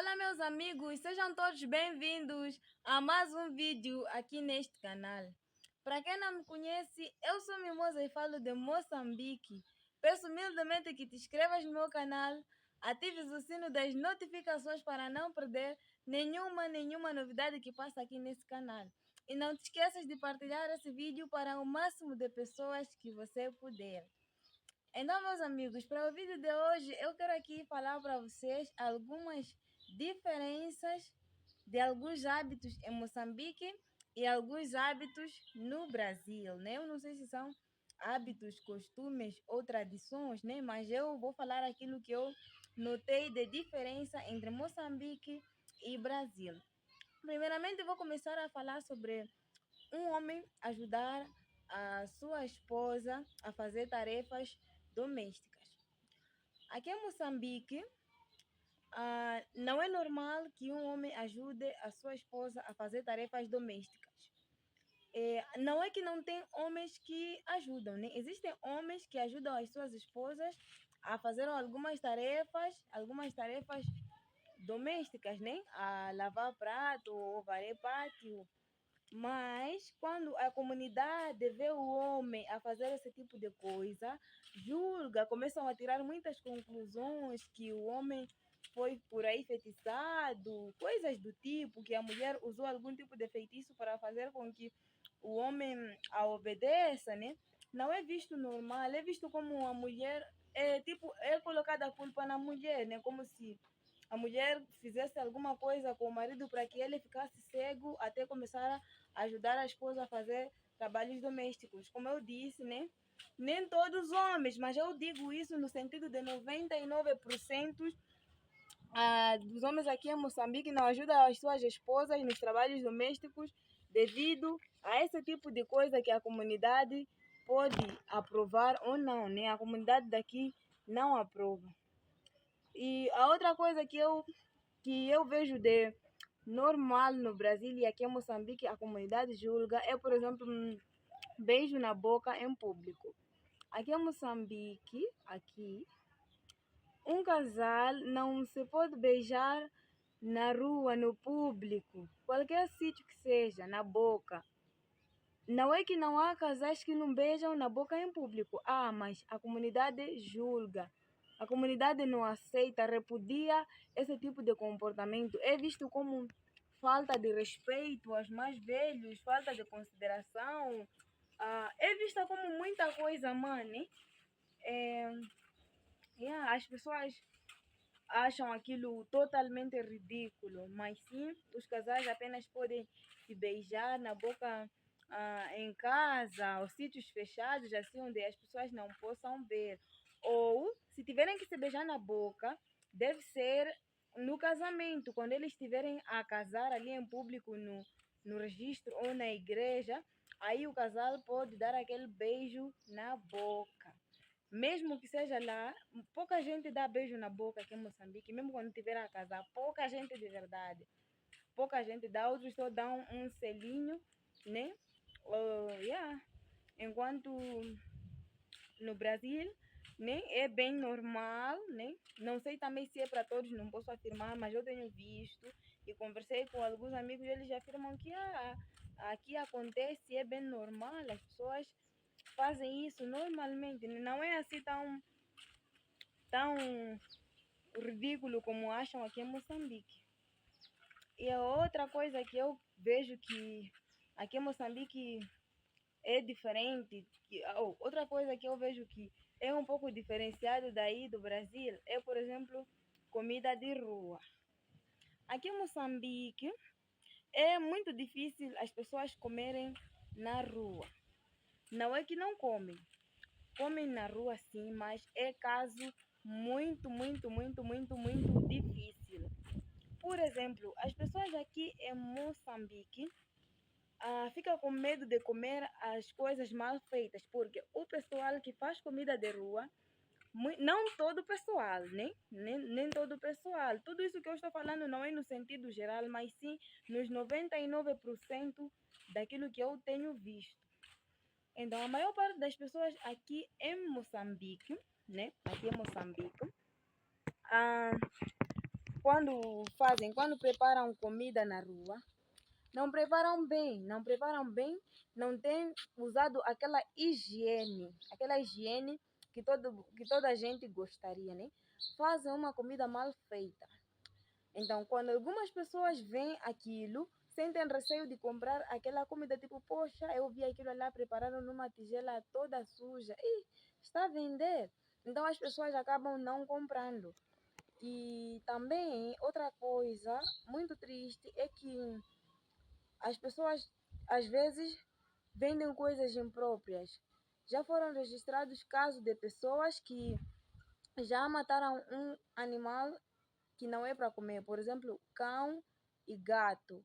Olá, meus amigos, sejam todos bem-vindos a mais um vídeo aqui neste canal. Para quem não me conhece, eu sou Mimosa e falo de Moçambique. Peço humildemente que te inscrevas no meu canal, atives o sino das notificações para não perder nenhuma novidade que passa aqui nesse canal. E não te esqueças de partilhar esse vídeo para o máximo de pessoas que você puder. Então, meus amigos, para o vídeo de hoje, eu quero aqui falar para vocês algumas diferenças de alguns hábitos em Moçambique e alguns hábitos no Brasil, né? Eu não sei se são hábitos, costumes ou tradições, né? Mas eu vou falar aquilo que eu notei de diferença entre Moçambique e Brasil. Primeiramente, eu vou começar a falar sobre um homem ajudar a sua esposa a fazer tarefas domésticas. Aqui em Moçambique, não é normal que um homem ajude a sua esposa a fazer tarefas domésticas. Não é que não tem homens que ajudam, né? Existem homens que ajudam as suas esposas a fazer algumas tarefas domésticas, né? A lavar prato, ou varrer pátio. Mas quando a comunidade vê o homem a fazer esse tipo de coisa, julga, começam a tirar muitas conclusões que o homem foi por aí feitiçado, coisas do tipo, que a mulher usou algum tipo de feitiço para fazer com que o homem a obedeça, né? Não é visto normal, é visto como a mulher, é colocada a culpa na mulher, né? Como se a mulher fizesse alguma coisa com o marido para que ele ficasse cego até começar a ajudar a esposa a fazer trabalhos domésticos. Como eu disse, né? Nem todos os homens, mas eu digo isso no sentido de 99% dos homens aqui em Moçambique não ajudam as suas esposas nos trabalhos domésticos devido a esse tipo de coisa que a comunidade pode aprovar ou não, né? A comunidade daqui não aprova. E a outra coisa que eu vejo de normal no Brasil e aqui em Moçambique a comunidade julga é, por exemplo, um beijo na boca em público. Aqui em Moçambique, um casal não se pode beijar na rua, no público, qualquer sítio que seja, na boca. Não é que não há casais que não beijam na boca em público. Mas a comunidade julga. A comunidade não aceita, repudia esse tipo de comportamento. É visto como falta de respeito aos mais velhos, falta de consideração. É vista como muita coisa, mano. As pessoas acham aquilo totalmente ridículo, mas sim, os casais apenas podem se beijar na boca em casa, ou sítios fechados, assim, onde as pessoas não possam ver. Ou, se tiverem que se beijar na boca, deve ser no casamento, quando eles estiverem a casar ali em público, no registro ou na igreja, aí o casal pode dar aquele beijo na boca. Mesmo que seja lá, pouca gente dá beijo na boca aqui em Moçambique, mesmo quando tiver a casar, pouca gente de verdade. Pouca gente dá, outros só dão um selinho, né? Enquanto no Brasil, né, é bem normal, né? Não sei também se é para todos, não posso afirmar, mas eu tenho visto e conversei com alguns amigos, eles afirmam que aqui acontece, é bem normal, as pessoas fazem isso normalmente, não é assim tão ridículo como acham aqui em Moçambique. E a outra coisa que eu vejo que aqui em Moçambique é diferente, outra coisa que eu vejo que é um pouco diferenciado daí do Brasil, é, por exemplo, comida de rua. Aqui em Moçambique é muito difícil as pessoas comerem na rua. Não é que não comem na rua sim, mas é caso muito difícil. Por exemplo, as pessoas aqui em Moçambique ficam com medo de comer as coisas mal feitas, porque o pessoal que faz comida de rua, não todo o pessoal, né? Nem todo o pessoal. Tudo isso que eu estou falando não é no sentido geral, mas sim nos 99% daquilo que eu tenho visto. Então, a maior parte das pessoas aqui em Moçambique, né? Aqui em Moçambique, quando preparam comida na rua, não preparam bem, não tem usado aquela higiene que toda a gente gostaria, né? Fazem uma comida mal feita. Então, quando algumas pessoas veem aquilo, sentem receio de comprar aquela comida, tipo, poxa, eu vi aquilo lá preparado numa tigela toda suja, e está a vender. Então, as pessoas acabam não comprando. E também, outra coisa muito triste é que as pessoas, às vezes, vendem coisas impróprias. Já foram registrados casos de pessoas que já mataram um animal que não é para comer, por exemplo, cão e gato,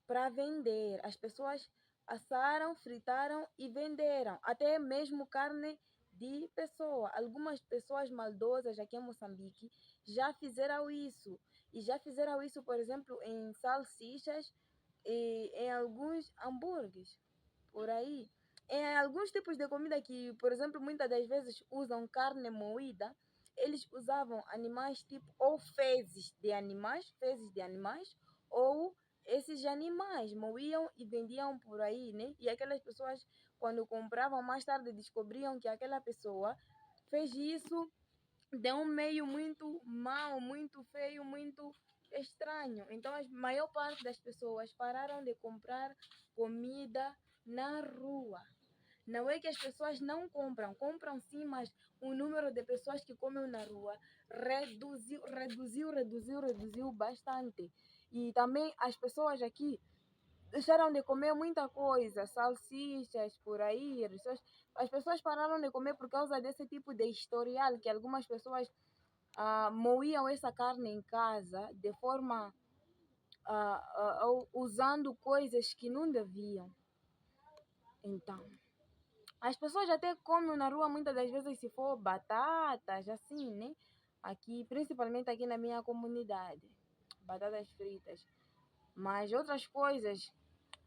para vender. As pessoas assaram, fritaram e venderam, até mesmo carne de pessoa. Algumas pessoas maldosas aqui em Moçambique já fizeram isso. E já fizeram isso, por exemplo, em salsichas e em alguns hambúrgueres por aí. Em alguns tipos de comida que, por exemplo, muitas das vezes usam carne moída, eles usavam animais tipo ou fezes de animais, ou esses animais moíam e vendiam por aí, né? E aquelas pessoas, quando compravam, mais tarde descobriam que aquela pessoa fez isso de um meio muito mau, muito feio, muito estranho. Então, a maior parte das pessoas pararam de comprar comida na rua. Não é que as pessoas não compram, compram sim, mas o número de pessoas que comem na rua reduziu bastante. E também as pessoas aqui deixaram de comer muita coisa, salsichas por aí. As pessoas pararam de comer por causa desse tipo de historial que algumas pessoas moíam essa carne em casa de forma usando coisas que não deviam. Então, as pessoas até comem na rua muitas das vezes se for batatas, assim, né? Aqui, principalmente aqui na minha comunidade, batatas fritas. Mas outras coisas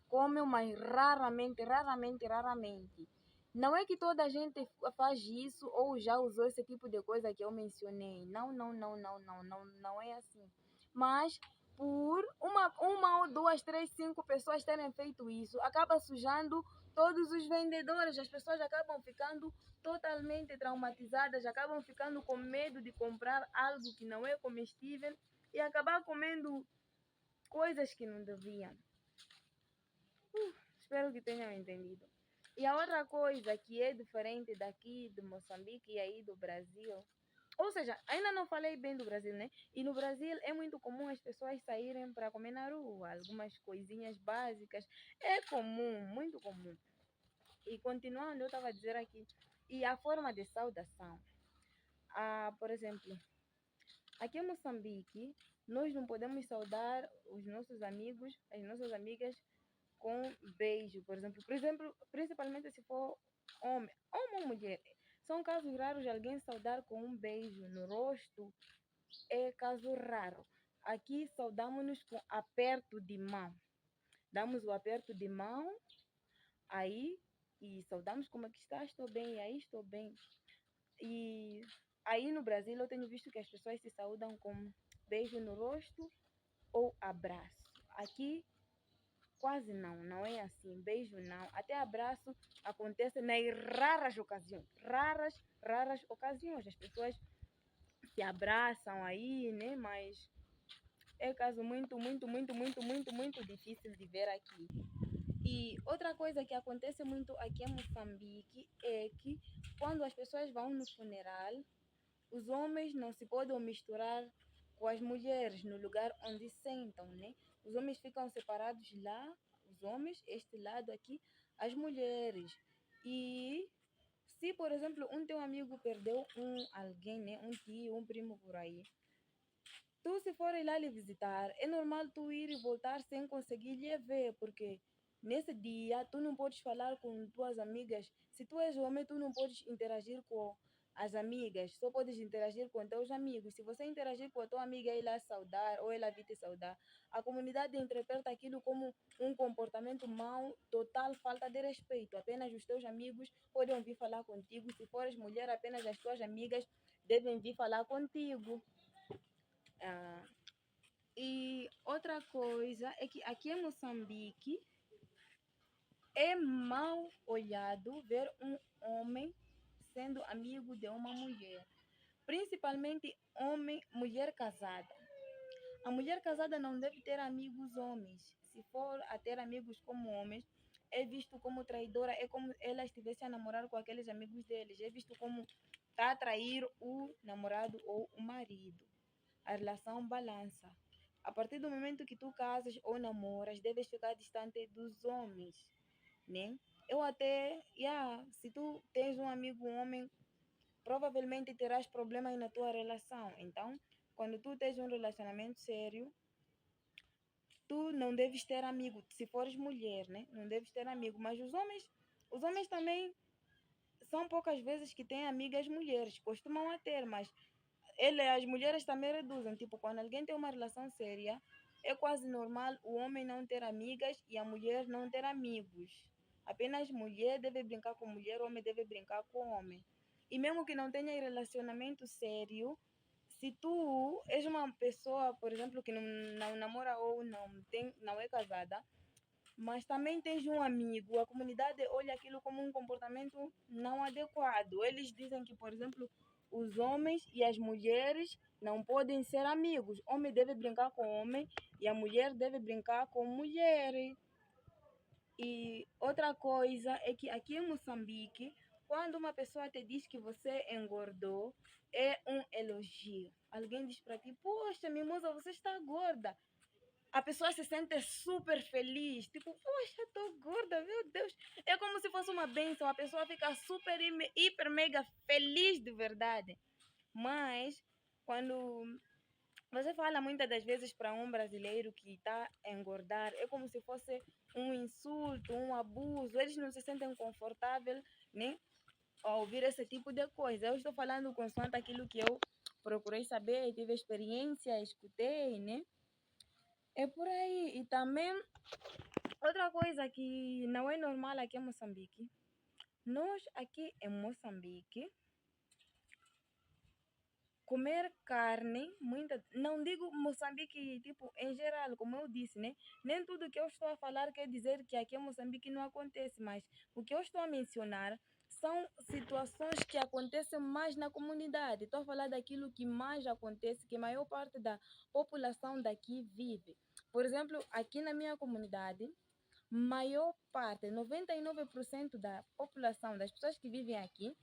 comem, mas raramente. Não é que toda a gente faz isso ou já usou esse tipo de coisa que eu mencionei. Não é assim. Mas por uma ou duas, três, cinco pessoas terem feito isso, acaba sujando todos os vendedores. As pessoas acabam ficando totalmente traumatizadas, acabam ficando com medo de comprar algo que não é comestível e acabar comendo coisas que não deviam. Espero que tenham entendido. E a outra coisa que é diferente daqui de Moçambique e aí do Brasil, ou seja, ainda não falei bem do Brasil, né? E no Brasil é muito comum as pessoas saírem para comer na rua, algumas coisinhas básicas. É comum, muito comum. E continuando, eu estava a dizer aqui, e a forma de saudação. Por exemplo, aqui em Moçambique, nós não podemos saudar os nossos amigos, as nossas amigas com beijo, por exemplo. Principalmente se for homem ou mulher. São casos raros de alguém saudar com um beijo no rosto. É caso raro. Aqui saudamos-nos com aperto de mão. Damos o aperto de mão, aí, e saudamos como é que está, estou bem, aí estou bem. E aí no Brasil eu tenho visto que as pessoas se saudam com beijo no rosto ou abraço. Aqui quase não é assim, beijo não. Até abraço acontece nas raras ocasiões, raras ocasiões. As pessoas se abraçam aí, né? Mas é caso muito difícil de ver aqui. E outra coisa que acontece muito aqui em Moçambique é que quando as pessoas vão no funeral, os homens não se podem misturar com as mulheres no lugar onde sentam, né? Os homens ficam separados lá, os homens, este lado aqui, as mulheres. E se, por exemplo, um teu amigo perdeu alguém, né? Um tio, um primo por aí, tu se for ir lá lhe visitar, é normal tu ir e voltar sem conseguir lhe ver, porque nesse dia tu não podes falar com tuas amigas. Se tu és homem, tu não podes interagir com as amigas, só podes interagir com teus amigos. Se você interagir com a tua amiga e ela saudar ou ela vir te saudar, a comunidade interpreta aquilo como um comportamento mau, total falta de respeito. Apenas os teus amigos podem vir falar contigo. Se fores mulher, apenas as tuas amigas devem vir falar contigo. Ah, outra coisa é que aqui em Moçambique é mal olhado ver um homem sendo amigo de uma mulher, principalmente mulher casada. A mulher casada não deve ter amigos homens. Se for a ter amigos como homens, é visto como traidora, é como ela estivesse a namorar com aqueles amigos deles, é visto como tá a trair o namorado ou o marido. A relação balança. A partir do momento que tu casas ou namoras, deves ficar distante dos homens, né? Eu até, se tu tens um amigo homem, provavelmente terás problemas na tua relação. Então, quando tu tens um relacionamento sério, tu não deves ter amigo. Se fores mulher, né? Não deves ter amigo. Mas os homens também são poucas vezes que têm amigas mulheres. Costumam a ter, mas as mulheres também reduzem. Tipo, quando alguém tem uma relação séria, é quase normal o homem não ter amigas e a mulher não ter amigos. Apenas mulher deve brincar com mulher, homem deve brincar com homem. E mesmo que não tenha relacionamento sério, se tu és uma pessoa, por exemplo, que não namora ou não é casada, mas também tens um amigo, a comunidade olha aquilo como um comportamento não adequado. Eles dizem que, por exemplo, os homens e as mulheres não podem ser amigos. Homem deve brincar com homem e a mulher deve brincar com mulher. E outra coisa é que aqui em Moçambique, quando uma pessoa te diz que você engordou, é um elogio. Alguém diz para ti, poxa, mimosa, você está gorda. A pessoa se sente super feliz, tipo, poxa, tô gorda, meu Deus. É como se fosse uma bênção, a pessoa fica super, hiper, mega feliz de verdade. Mas, quando você fala muitas das vezes para um brasileiro que está a engordar, é como se fosse um insulto, um abuso, eles não se sentem confortáveis, né, ao ouvir esse tipo de coisa. Eu estou falando consoante aquilo que eu procurei saber, tive experiência, escutei, né? É por aí. E também, outra coisa que não é normal aqui em Moçambique, nós aqui em Moçambique, comer carne, não digo Moçambique, tipo, em geral, como eu disse, né? Nem tudo que eu estou a falar quer dizer que aqui em Moçambique não acontece, mas o que eu estou a mencionar são situações que acontecem mais na comunidade. Estou a falar daquilo que mais acontece, que a maior parte da população daqui vive. Por exemplo, aqui na minha comunidade, maior parte, 99% da população, das pessoas que vivem aqui,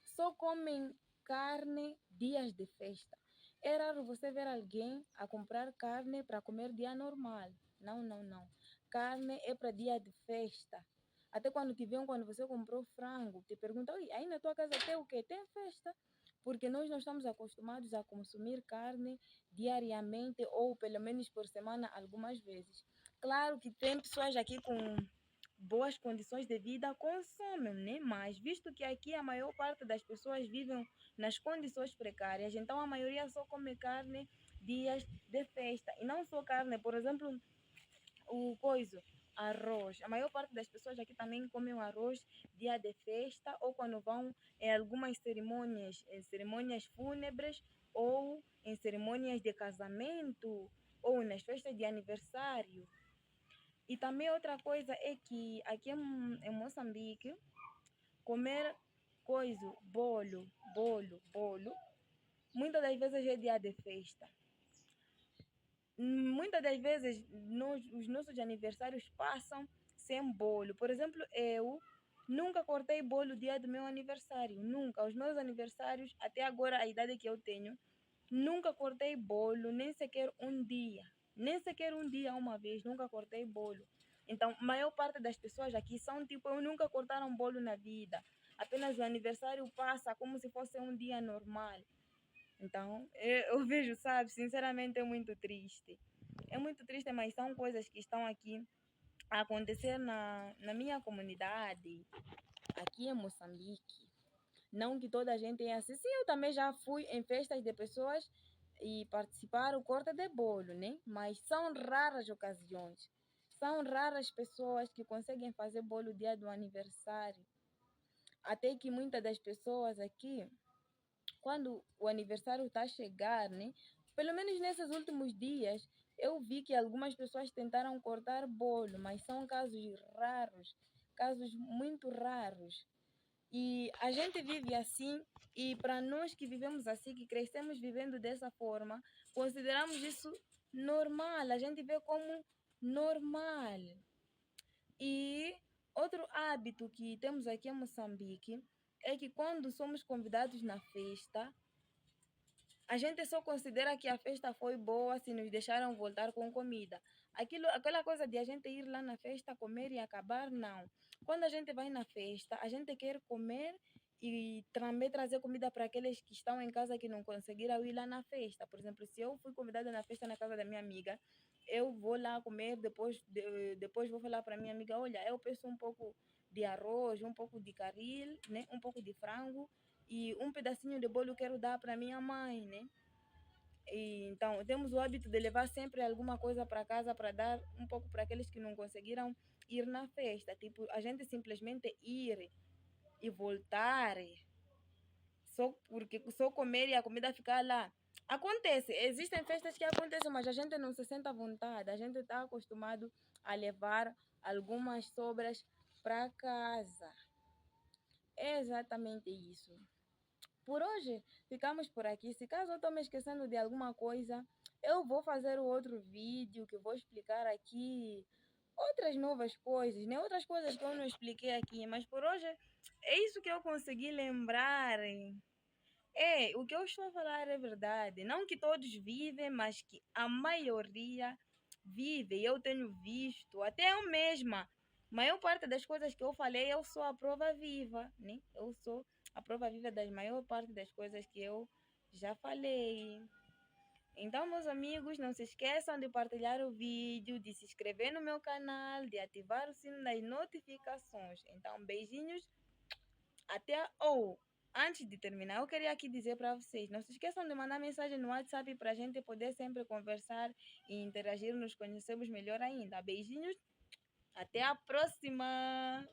só comem carne dias de festa. É raro você ver alguém a comprar carne para comer dia normal. Não, não, não. Carne é para dia de festa. Até quando te vêm, quando você comprou frango, te perguntam, oi, aí na tua casa tem o quê? Tem festa? Porque nós não estamos acostumados a consumir carne diariamente ou pelo menos por semana algumas vezes. Claro que tem pessoas aqui com boas condições de vida consomem, né? Mas visto que aqui a maior parte das pessoas vivem nas condições precárias, então a maioria só come carne dias de festa. E não só carne, por exemplo, o coisa, arroz. A maior parte das pessoas aqui também comem o arroz dia de festa ou quando vão em algumas cerimônias, em cerimônias fúnebres ou em cerimônias de casamento ou nas festas de aniversário. E também outra coisa é que aqui em Moçambique, comer coisa, bolo, muitas das vezes é dia de festa. Muitas das vezes os nossos aniversários passam sem bolo. Por exemplo, eu nunca cortei bolo dia do meu aniversário, nunca. Os meus aniversários, até agora a idade que eu tenho, nunca cortei bolo, nem sequer um dia. Nem sequer um dia, uma vez, nunca cortei bolo. Então, a maior parte das pessoas aqui são tipo, eu nunca cortaram bolo na vida. Apenas o aniversário passa como se fosse um dia normal. Então, eu vejo, sabe, sinceramente é muito triste. É muito triste, mas são coisas que estão aqui a acontecer na minha comunidade, aqui em Moçambique. Não que toda a gente é assim. Sim, eu também já fui em festas de pessoas e participar o corte de bolo, né? Mas são raras ocasiões. São raras pessoas que conseguem fazer bolo dia do aniversário. Até que muitas das pessoas aqui, quando o aniversário está a chegar, né? Pelo menos nesses últimos dias, eu vi que algumas pessoas tentaram cortar bolo, mas são casos raros, casos muito raros. E a gente vive assim, e para nós que vivemos assim, que crescemos vivendo dessa forma, consideramos isso normal, a gente vê como normal. E outro hábito que temos aqui em Moçambique é que quando somos convidados na festa, a gente só considera que a festa foi boa se nos deixaram voltar com comida. Aquela coisa de a gente ir lá na festa, comer e acabar, não. Quando a gente vai na festa, a gente quer comer e também trazer comida para aqueles que estão em casa que não conseguiram ir lá na festa. Por exemplo, se eu fui convidada na festa na casa da minha amiga, eu vou lá comer, depois vou falar para minha amiga, olha, eu peço um pouco de arroz, um pouco de caril, né, um pouco de frango e um pedacinho de bolo eu quero dar para minha mãe, né? E, então, temos o hábito de levar sempre alguma coisa para casa para dar um pouco para aqueles que não conseguiram ir na festa. Tipo, a gente simplesmente ir e voltar, só porque só comer e a comida ficar lá. Acontece, existem festas que acontecem, mas a gente não se sente à vontade. A gente está acostumado a levar algumas sobras para casa. É exatamente isso. Por hoje, ficamos por aqui. Se caso eu estou me esquecendo de alguma coisa, eu vou fazer outro vídeo que eu vou explicar aqui outras novas coisas, né? Outras coisas que eu não expliquei aqui, mas por hoje é isso que eu consegui lembrar. É, o que eu estou a falar é verdade. Não que todos vivem, mas que a maioria vive. Eu tenho visto, até eu mesma. A maior parte das coisas que eu falei, eu sou a prova viva, né? Eu sou a prova viva das maior parte das coisas que eu já falei. Então, meus amigos, não se esqueçam de partilhar o vídeo, de se inscrever no meu canal, de ativar o sino das notificações. Então, beijinhos até ou antes de terminar, eu queria aqui dizer para vocês, não se esqueçam de mandar mensagem no WhatsApp para a gente poder sempre conversar e interagir, nos conhecermos melhor ainda. Beijinhos, até a próxima!